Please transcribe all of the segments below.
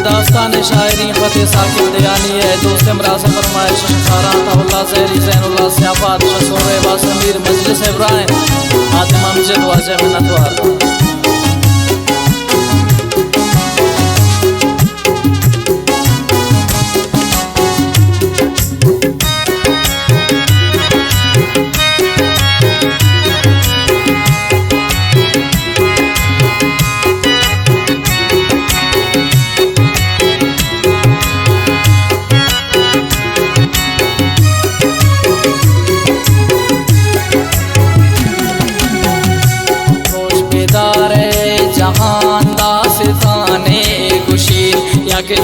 داستان شاعری فتح ثاقب دیانی ہے دوست امراض فرمائش شخاران تہ اللہ زہری زین اللہ سیافات شسور عباس امیر مجلس ابراہیم حاتم امجد واضح منتوار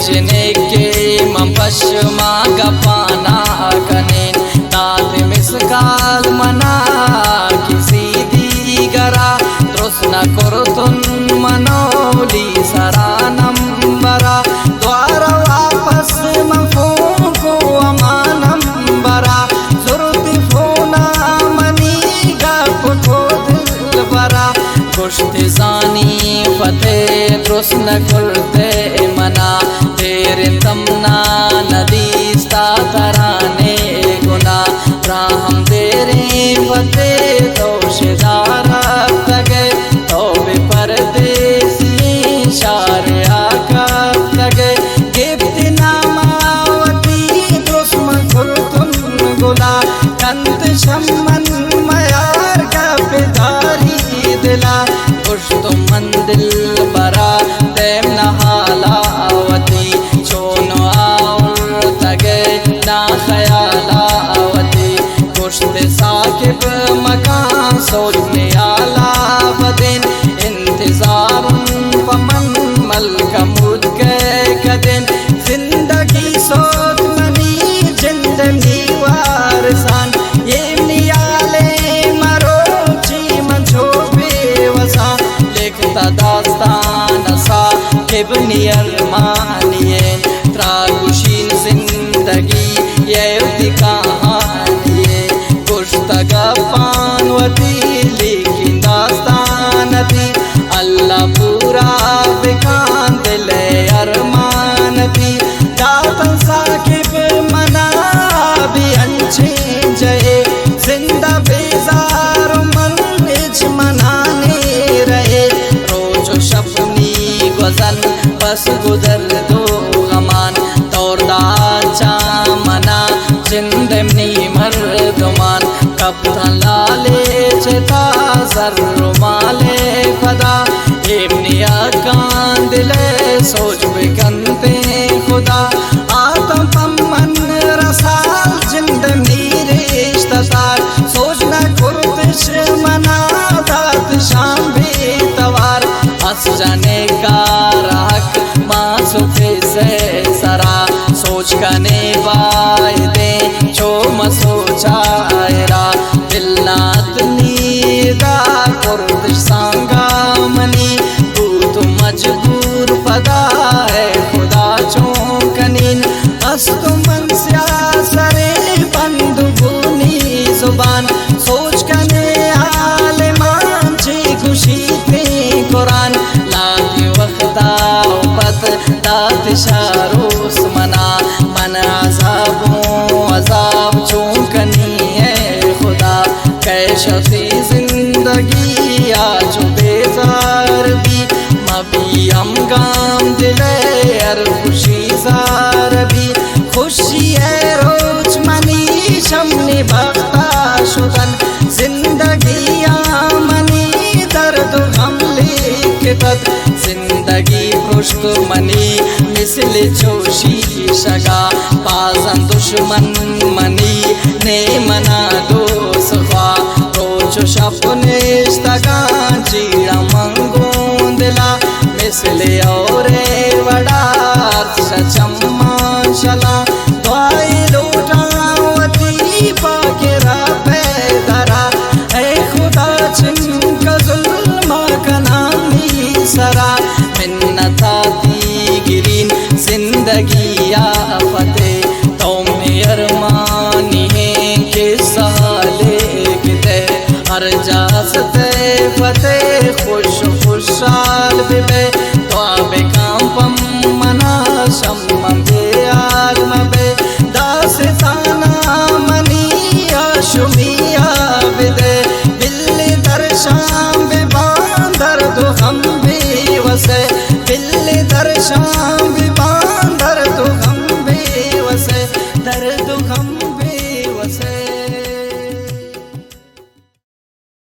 جنے کے ممپش ماں پانا کنین داد مسکال منا کسی دیگرا درست نکرتن منولی سرا نمبرا دوارا واپس مفہوم کو امان نمبرا ضرورت فونا منی گپ کو دل برا گشت زانی فتح درست نکرتے منا تمنا ندیستا ترانے گنا راہم دیرے فتح دوش دارت تگے توبے پردیسی شارعہ کرت تگے گفت ناماوتی درسم کھلتن گلا کنت شمن میار کا پیداری دلا کشت من دل برا تیم نحالا ثاقب مکان سوچنے آلہ بدن انتظار فمن ملک مود کے قدن زندگی سوچ منی جندنی وارسان یہ نیالے مروچی منچو بے وسان لکھتا داستان صاحبنی ارمانیے تراگوشین زندگی یہ کہانی گپان وتی لیکن داستان تھی اللہ پورا بکان دل ارمان تھی داتن ثاقب منا بھی انچے جائے زندہ بیزار من اچ منانے رہے روز و شپنی گزن بس گزر دو غمان دور دا چامنا جندمنی مردمان کپتن لالے چتا سر مالے خدا ابنی اکان دلے سوچ بکنتے خدا آتم پمن رسال جندنی رشتہ سار سوچنا کرتش منا دات شام بھی توار اس جانے کا رحق ماسوفی سے سرا سوچ کنے بائی دیں چو مسوچا ایرا دلنات نیدہ کردش سانگا منی بوت مجبور پدا ہے خدا چونکنین استو من سیاسرے بندو بونی زبان سوچ کنے عالمان چی خوشی پہ قرآن لاتی وقتا پت دات شاروس منا من عذاب چونکنی ہے خدا کیشتی زندگی آج بیزار بھی مبی ام گام دلے ار خوشی زار بھی خوشی ہے روچ منی شمنی بختا شدن زندگی آمنی درد غم لکھتت زندگی پشت منی مثل چوشی شگا بازن دشمن منی نے منا دوست خواہ روچ و شپنشتگان چیڑا منگون دلا مثل اور وڈار شچمان شلا دعائی لوٹاوتی پاکرہ پیدرہ اے خدا چن کا ظلم کا نامی سرا منتاتی گرین زندگی یا فتح تو میں ارمانی ہیں کہ سالے کتے ہر جاستے فتح خوش خوشحال بے تو آب کام پم منا ہم بھی وسے دل درشان